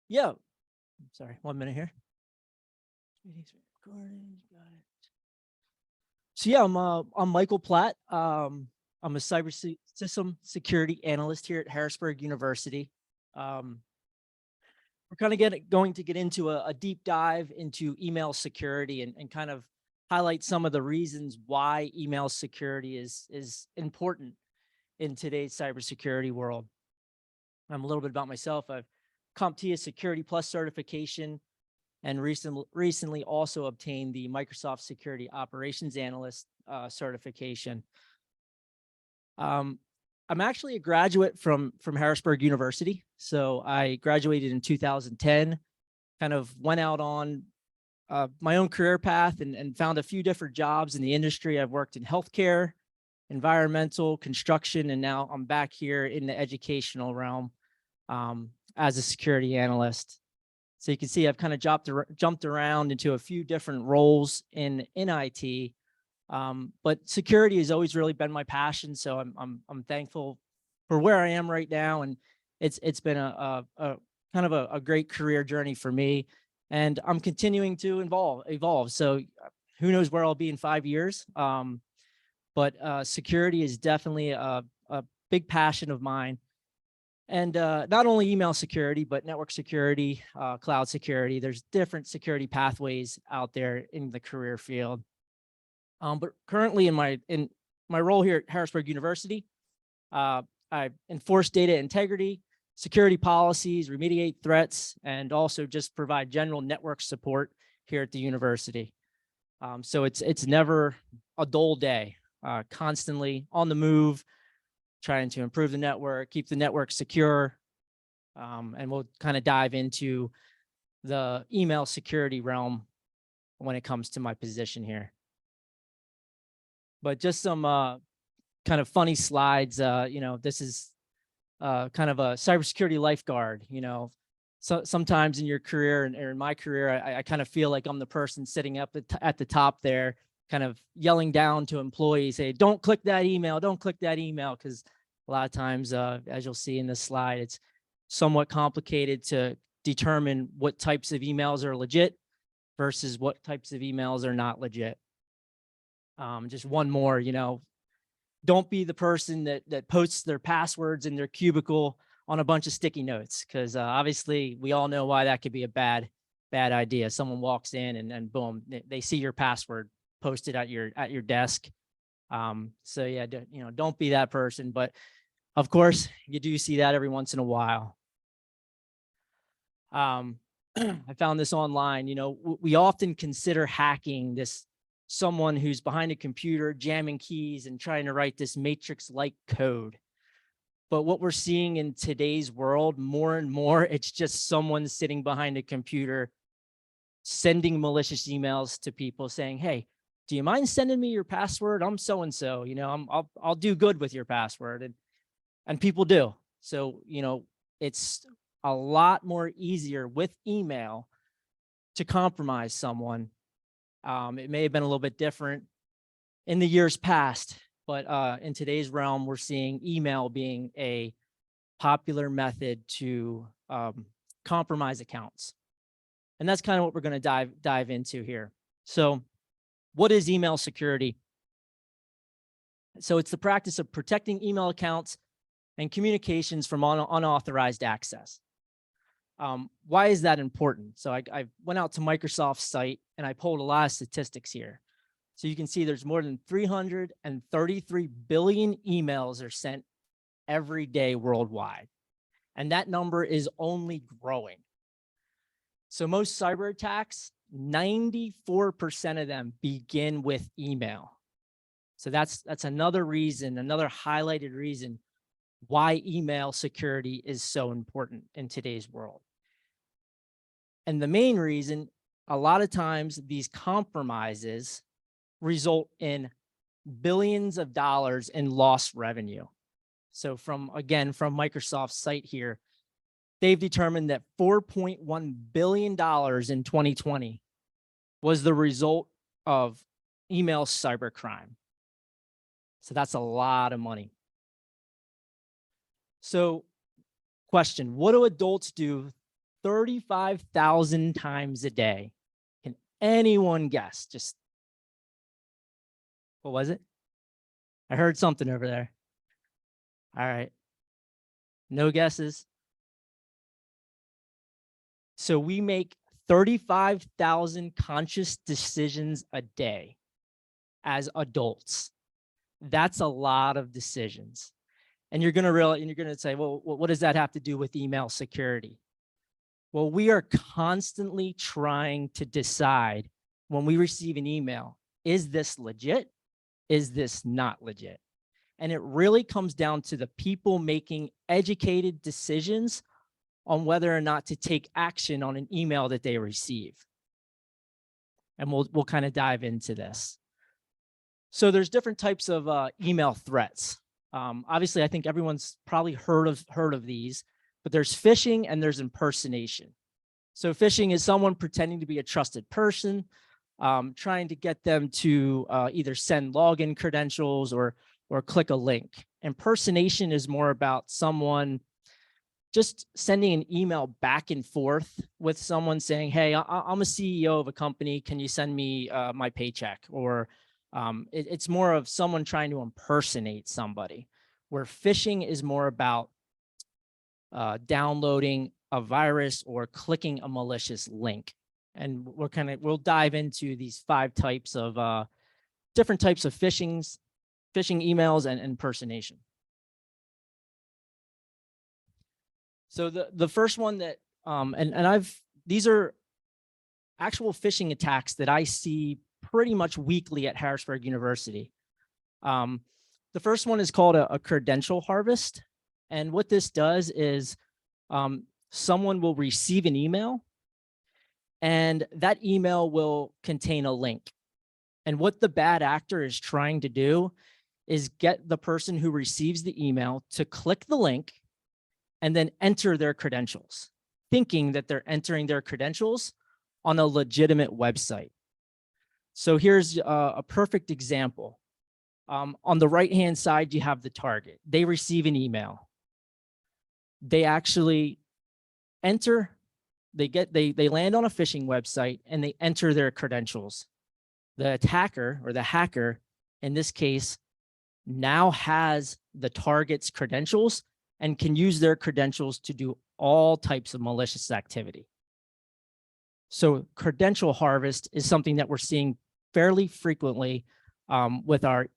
Yeah, sorry, 1 minute here. Meetings recording, got it. So yeah, I'm Michael Platt. I'm a system security analyst here at Harrisburg University. Um, we're kind of going to get into a deep dive into email security and kind of highlight some of the reasons why email security is important in today's cybersecurity world. A little bit about myself. I've CompTIA Security Plus certification and recently also obtained the Microsoft Security Operations Analyst certification. I'm actually a graduate from Harrisburg University. So I graduated in 2010, kind of went out on my own career path and found a few different jobs in the industry. I've worked in healthcare, environmental, construction, and now I'm back here in the educational realm as a security analyst. So you can see I've kind of jumped around into a few different roles in IT, but security has always really been my passion. So I'm thankful for where I am right now, and it's been a kind of a great career journey for me, and I'm continuing to evolve. So who knows where I'll be in 5 years? But security is definitely a big passion of mine. And not only email security, but network security, cloud security. There's different security pathways out there in the career field. But currently in my role here at Harrisburg University, I enforce data integrity, security policies, remediate threats, and also just provide general network support here at the university. So it's never a dull day, constantly on the move, trying to improve the network, keep the network secure. And we'll kind of dive into the email security realm when it comes to my position here. But just some kind of funny slides. This is kind of a cybersecurity lifeguard. So sometimes in your career or in my career, I kind of feel like I'm the person sitting up at the top there, kind of yelling down to employees, hey, don't click that email, don't click that email, because a lot of times, as you'll see in this slide, it's somewhat complicated to determine what types of emails are legit versus what types of emails are not legit. Just one more, don't be the person that posts their passwords in their cubicle on a bunch of sticky notes, because obviously we all know why that could be a bad idea. Someone walks in and boom, they see your password posted at your desk. So yeah, don't be that person. But of course, you do see that every once in a while. I found this online. We often consider hacking this someone who's behind a computer jamming keys and trying to write this matrix-like code. But what we're seeing in today's world, more and more, it's just someone sitting behind a computer sending malicious emails to people saying, hey, do you mind sending me your password? I'm so-and-so, I'll do good with your password. And people do. So, it's a lot more easier with email to compromise someone. It may have been a little bit different in the years past, but in today's realm, we're seeing email being a popular method to compromise accounts. And that's kind of what we're going to dive into here. So what is email security? So it's the practice of protecting email accounts and communications from unauthorized access. Why is that important? So I went out to Microsoft's site and I pulled a lot of statistics here. So you can see there's more than 333 billion emails are sent every day worldwide. And that number is only growing. So most cyber attacks, 94% of them begin with email. So that's another reason, another highlighted reason why email security is so important in today's world. And the main reason, a lot of times these compromises result in billions of dollars in lost revenue. So from Microsoft's site here, they've determined that $4.1 billion in 2020 was the result of email cybercrime. So that's a lot of money. So question, what do adults do 35,000 times a day. Can anyone guess? Just, what was it? I heard something over there. All right. No guesses. So we make 35,000 conscious decisions a day as adults. That's a lot of decisions. And you're going to realize, and you're going to say, well, what does that have to do with email security? Well, we are constantly trying to decide when we receive an email, is this legit? Is this not legit? And it really comes down to the people making educated decisions on whether or not to take action on an email that they receive. And we'll kind of dive into this. So there's different types of email threats. Obviously, I think everyone's probably heard of these, but there's phishing and there's impersonation. So phishing is someone pretending to be a trusted person, trying to get them to either send login credentials or click a link. Impersonation is more about someone just sending an email back and forth with someone saying, hey, I'm a CEO of a company. Can you send me my paycheck? Or it's more of someone trying to impersonate somebody, where phishing is more about downloading a virus or clicking a malicious link. And we'll dive into these 5 types of different types of phishing emails and impersonation. So the first one that, these are actual phishing attacks that I see pretty much weekly at Harrisburg University. The first one is called a credential harvest. And what this does is someone will receive an email and that email will contain a link. And what the bad actor is trying to do is get the person who receives the email to click the link and then enter their credentials, thinking that they're entering their credentials on a legitimate website. So here's a perfect example. On the right-hand side, you have the target. They receive an email. They actually enter, they land on a phishing website and they enter their credentials. The attacker or the hacker, in this case, now has the target's credentials and can use their credentials to do all types of malicious activity. So credential harvest is something that we're seeing fairly frequently with our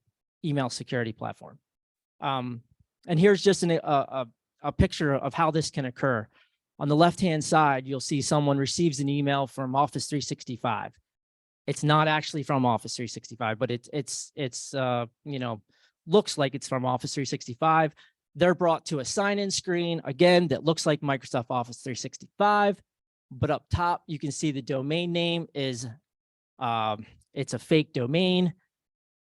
email security platform. And here's just a picture of how this can occur. On the left-hand side, you'll see someone receives an email from Office 365. It's not actually from Office 365, but it's you know, looks like it's from Office 365. They're brought to a sign-in screen, again, that looks like Microsoft Office 365, but up top, you can see the domain name is, it's a fake domain.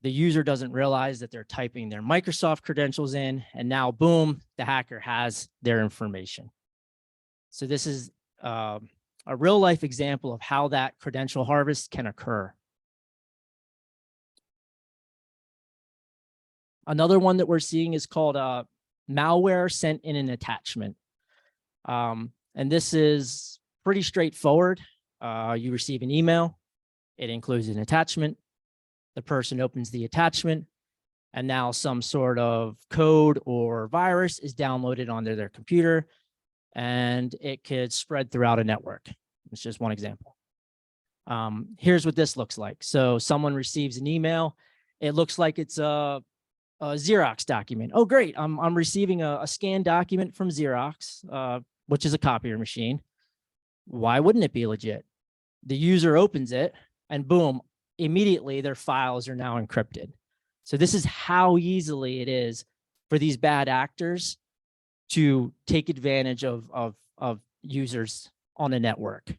The user doesn't realize that they're typing their Microsoft credentials in, and now, boom, the hacker has their information. So this is a real-life example of how that credential harvest can occur. Another one that we're seeing is called malware sent in an attachment. And this is pretty straightforward. You receive an email. It includes an attachment. The person opens the attachment, and now some sort of code or virus is downloaded onto their computer, and it could spread throughout a network. It's just one example. Here's what this looks like. So someone receives an email. It looks like it's a Xerox document. Oh, great. I'm receiving a scanned document from Xerox, which is a copier machine. Why wouldn't it be legit? The user opens it and boom, immediately their files are now encrypted. So this is how easily it is for these bad actors to take advantage of users on a network.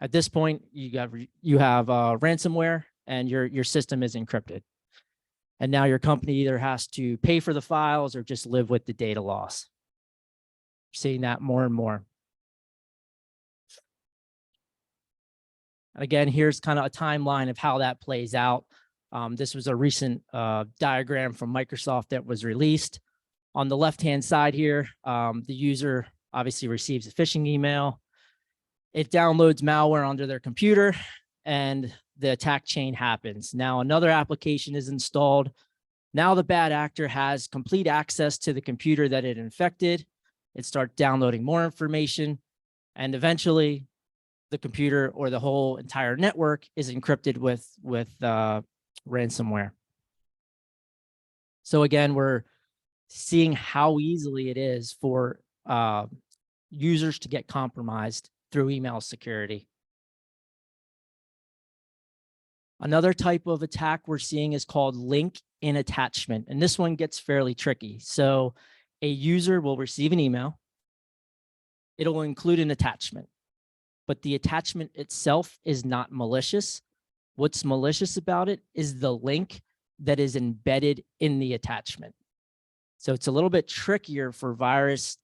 At this point, you have ransomware and your system is encrypted. And now your company either has to pay for the files or just live with the data loss. We're seeing that more and more. Again, here's kind of a timeline of how that plays out. This was a recent diagram from Microsoft that was released. On the left-hand side here, the user obviously receives a phishing email. it downloads malware onto their computer and the attack chain happens. Now another application is installed. Now the bad actor has complete access to the computer that it infected. It starts downloading more information, and eventually the computer or the whole entire network is encrypted with ransomware. So again, we're seeing how easily it is for users to get compromised through email security. Another type of attack we're seeing is called link in attachment, and this one gets fairly tricky. So a user will receive an email. It'll include an attachment, but the attachment itself is not malicious. What's malicious about it is the link that is embedded in the attachment. So it's a little bit trickier for virus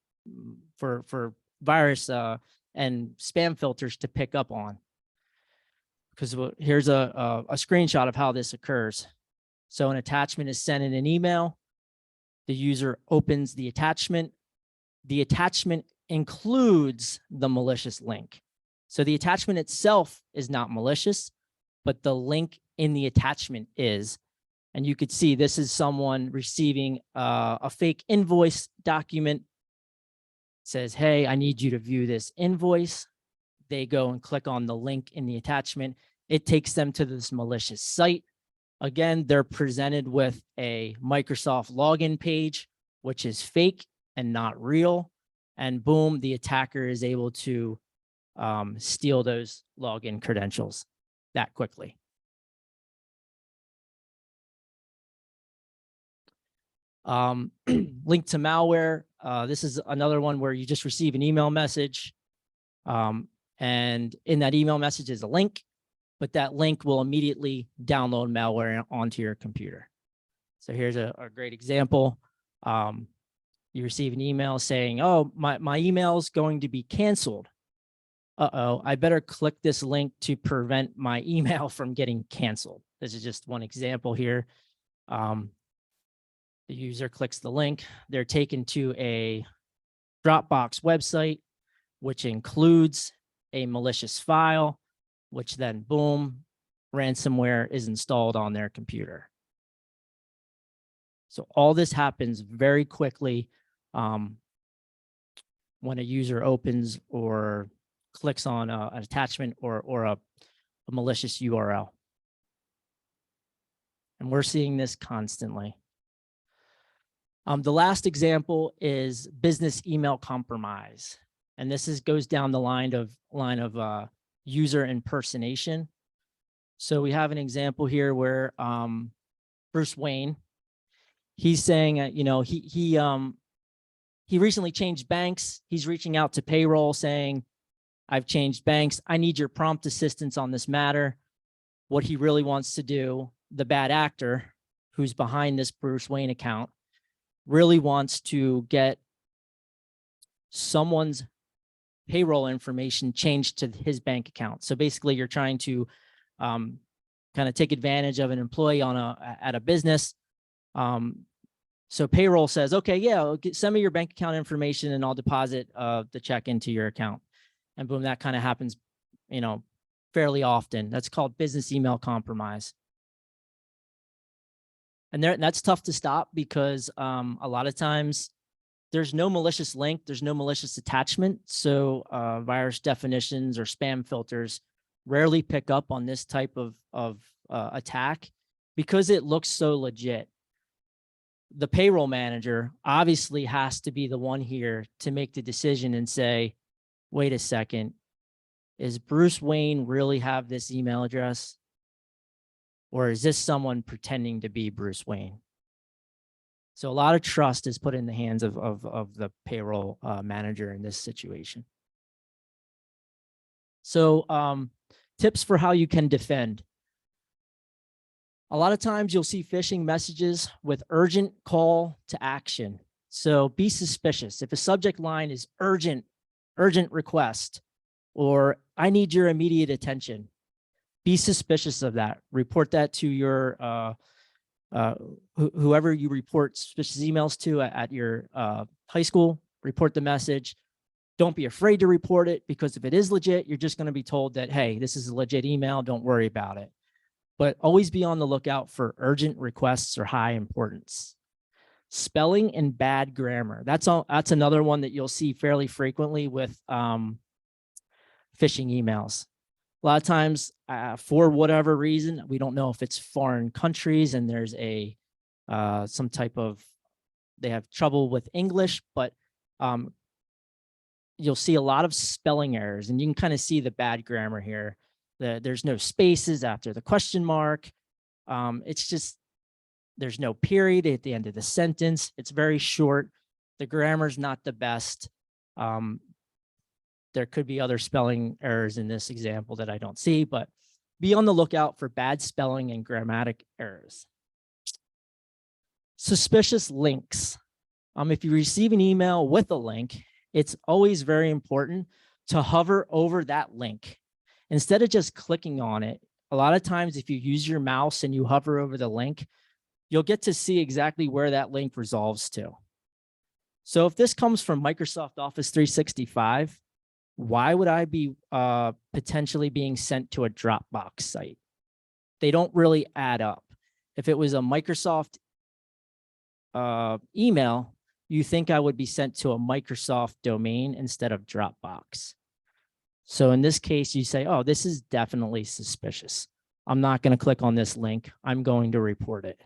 and spam filters to pick up on, because here's a screenshot of how this occurs. So an attachment is sent in an email. The user opens the attachment. The attachment includes the malicious link. So the attachment itself is not malicious, but the link in the attachment is. And you could see this is someone receiving a fake invoice document. It says, hey, I need you to view this invoice. They go and click on the link in the attachment. It takes them to this malicious site. Again, they're presented with a Microsoft login page, which is fake and not real. And boom, the attacker is able to steal those login credentials that quickly. Link to malware. This is another one where you just receive an email message. And in that email message is a link, but that link will immediately download malware onto your computer. So here's a great example. You receive an email saying, oh, my email is going to be canceled. Uh-oh, I better click this link to prevent my email from getting canceled. This is just one example here. The user clicks the link. They're taken to a Dropbox website, which includes a malicious file, which then, boom, ransomware is installed on their computer. So all this happens very quickly when a user opens or clicks on an attachment or a malicious URL. And we're seeing this constantly. The last example is business email compromise. And this goes down the line of user impersonation. So we have an example here where Bruce Wayne, he's saying, he recently changed banks. He's reaching out to payroll saying, I've changed banks. I need your prompt assistance on this matter. What he really wants to do, the bad actor who's behind this Bruce Wayne account, really wants to get someone's payroll information changed to his bank account. So basically you're trying to kind of take advantage of an employee at a business. So payroll says, okay, yeah, send me your bank account information and I'll deposit the check into your account. And boom, that kind of happens, fairly often. That's called business email compromise. And that's tough to stop because a lot of times there's no malicious link, there's no malicious attachment. So virus definitions or spam filters rarely pick up on this type of attack because it looks so legit. The payroll manager obviously has to be the one here to make the decision and say, wait a second, is Bruce Wayne really have this email address? Or is this someone pretending to be Bruce Wayne? So a lot of trust is put in the hands of the payroll manager in this situation. So tips for how you can defend. A lot of times you'll see phishing messages with urgent call to action. So be suspicious. If a subject line is urgent request, or I need your immediate attention, be suspicious of that. Report that to your whoever you report suspicious emails to at your high school. Report the message. Don't be afraid to report it, because if it is legit, you're just going to be told that, hey, this is a legit email. Don't worry about it. But always be on the lookout for urgent requests or high importance. Spelling and bad grammar. That's another one that you'll see fairly frequently with phishing emails. A lot of times, for whatever reason, we don't know if it's foreign countries and there's some type of, they have trouble with English, but you'll see a lot of spelling errors, and you can kind of see the bad grammar here. There's no spaces after the question mark. It's just, there's no period at the end of the sentence. It's very short. The grammar's not the best. There could be other spelling errors in this example that I don't see, but be on the lookout for bad spelling and grammatic errors. Suspicious links. If you receive an email with a link, it's always very important to hover over that link. Instead of just clicking on it, a lot of times if you use your mouse and you hover over the link, you'll get to see exactly where that link resolves to. So if this comes from Microsoft Office 365, why would I be potentially being sent to a Dropbox site? They don't really add up. If it was a Microsoft email, you think I would be sent to a Microsoft domain instead of Dropbox. So in this case, you say, oh, this is definitely suspicious. I'm not going to click on this link. I'm going to report it.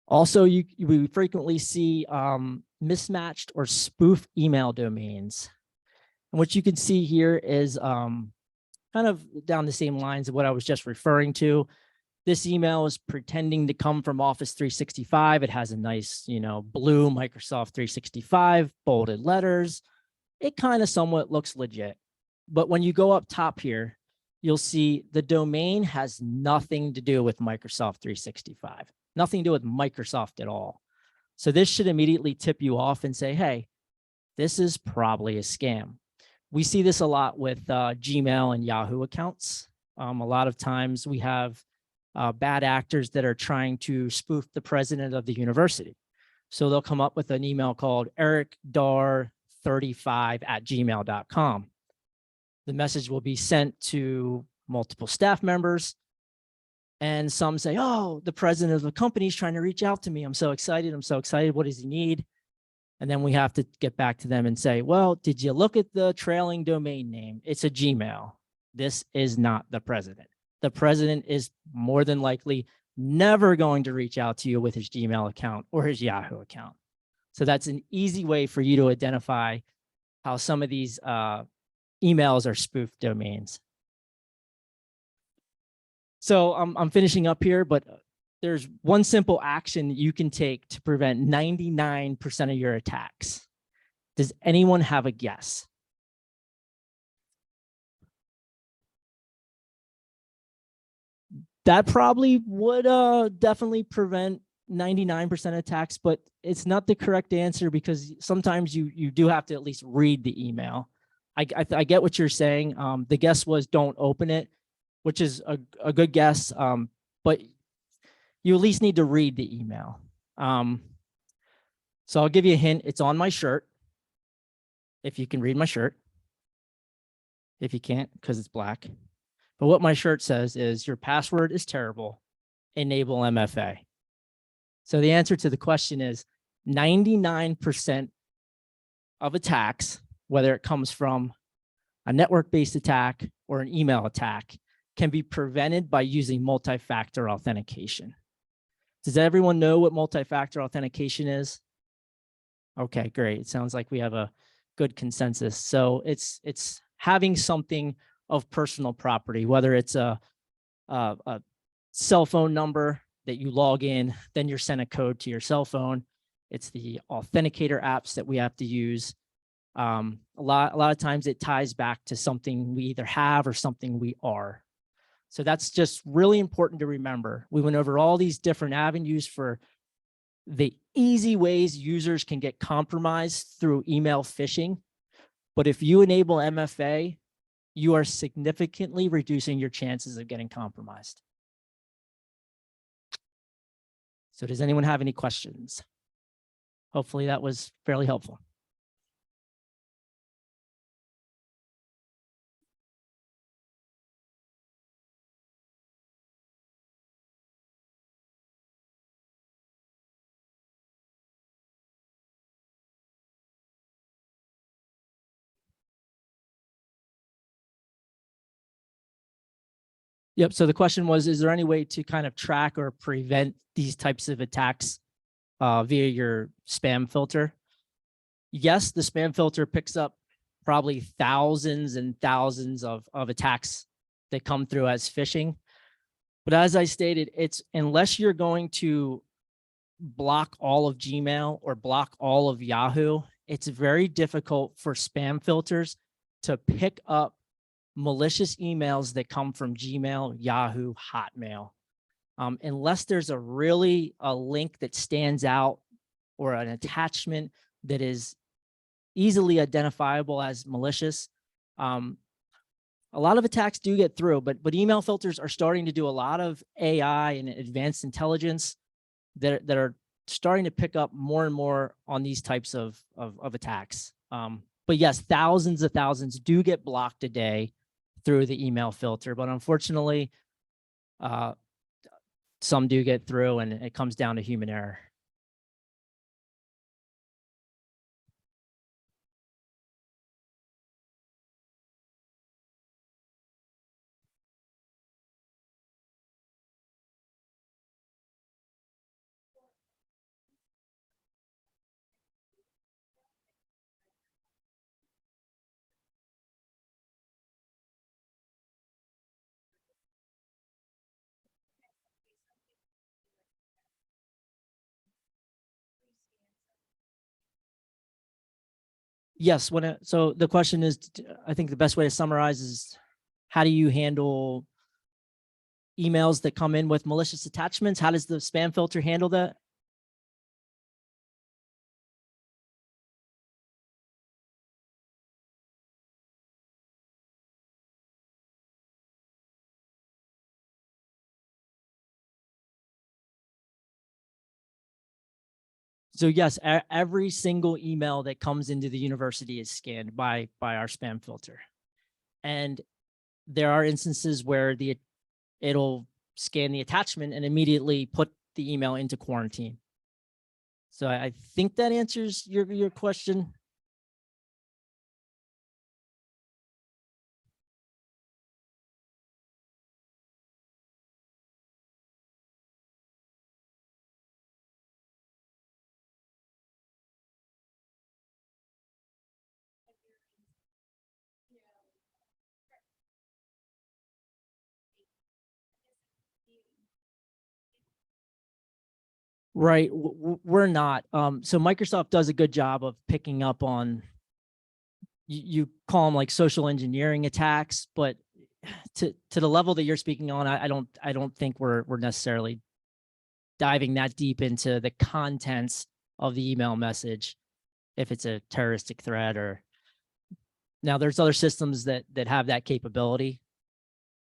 Also, we frequently see mismatched or spoof email domains. And what you can see here is kind of down the same lines of what I was just referring to. This email is pretending to come from Office 365. It has a nice, blue Microsoft 365, bolded letters. It kind of somewhat looks legit. But when you go up top here, you'll see the domain has nothing to do with Microsoft 365, nothing to do with Microsoft at all. So this should immediately tip you off and say, hey, this is probably a scam. We see this a lot with Gmail and Yahoo accounts. A lot of times we have bad actors that are trying to spoof the president of the university. So they'll come up with an email called ericdar35@gmail.com. The message will be sent to multiple staff members, and some say, oh, the president of the company is trying to reach out to me. I'm so excited. I'm so excited. What does he need? And then we have to get back to them and say, well, did you look at the trailing domain name? It's a Gmail. This is not the president. The president is more than likely never going to reach out to you with his Gmail account or his Yahoo account. So that's an easy way for you to identify how some of these emails are spoofed domains. So I'm finishing up here, but there's one simple action that you can take to prevent 99% of your attacks. Does anyone have a guess? That probably would definitely prevent 99% attacks, but it's not the correct answer, because sometimes you do have to at least read the email. I get what you're saying. The guess was don't open it, which is a good guess, but you at least need to read the email. So I'll give you a hint. It's on my shirt, if you can read my shirt. If you can't, because it's black. But what my shirt says is, your password is terrible, enable MFA. So the answer to the question is 99% of attacks, whether it comes from a network-based attack or an email attack, can be prevented by using multi-factor authentication. Does everyone know what multi-factor authentication is? Okay, great. It sounds like we have a good consensus. So it's having something of personal property, whether it's a cell phone number that you log in, then you're sent a code to your cell phone. It's the authenticator apps that we have to use. A lot of times it ties back to something we either have or something we are. So that's just really important to remember. We went over all these different avenues for the easy ways users can get compromised through email phishing. But if you enable MFA, you are significantly reducing your chances of getting compromised. So does anyone have any questions? Hopefully that was fairly helpful. Yep. So the question was, is there any way to kind of track or prevent these types of attacks via your spam filter? Yes, the spam filter picks up probably thousands and thousands of attacks that come through as phishing. But as I stated, it's unless you're going to block all of Gmail or block all of Yahoo, it's very difficult for spam filters to pick up malicious emails that come from Gmail, Yahoo, Hotmail. Unless there's a link that stands out or an attachment that is easily identifiable as malicious. A lot of attacks do get through, but email filters are starting to do a lot of AI and advanced intelligence that are starting to pick up more and more on these types of attacks. But yes, thousands of thousands do get blocked a day through the email filter, but unfortunately, some do get through, and it comes down to human error. Yes, so the question is, I think the best way to summarize is, how do you handle emails that come in with malicious attachments? How does the spam filter handle that? So yes, every single email that comes into the university is scanned by our spam filter. And there are instances where it'll scan the attachment and immediately put the email into quarantine. So I think that answers your question. Right. We're not. So Microsoft does a good job of picking up on, you call them like social engineering attacks, but to the level that you're speaking on, I don't think we're necessarily diving that deep into the contents of the email message, if it's a terroristic threat. Or now there's other systems that have that capability,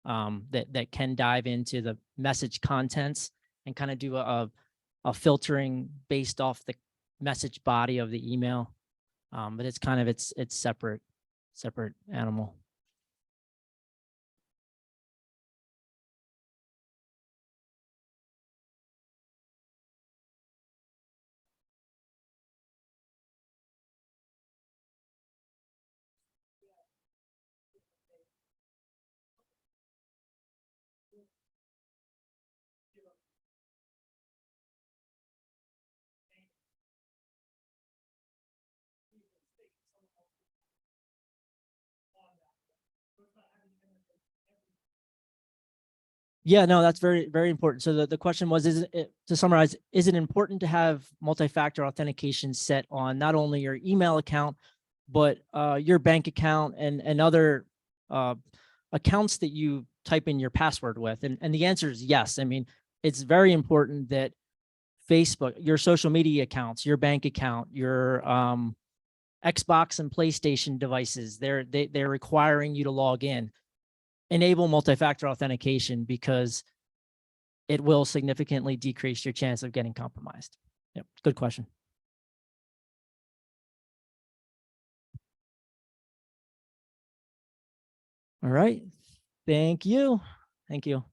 that can dive into the message contents and kind of do a filtering based off the message body of the email. But it's kind of it's separate animal. Yeah, no, that's very, very important. So the question was, to summarize, is it important to have multi-factor authentication set on not only your email account, but your bank account and other accounts that you type in your password with? And the answer is yes. I mean, it's very important that Facebook, your social media accounts, your bank account, your Xbox and PlayStation devices, they're requiring you to log in. Enable multi-factor authentication, because it will significantly decrease your chance of getting compromised. Yep, good question. All right. Thank you. Thank you.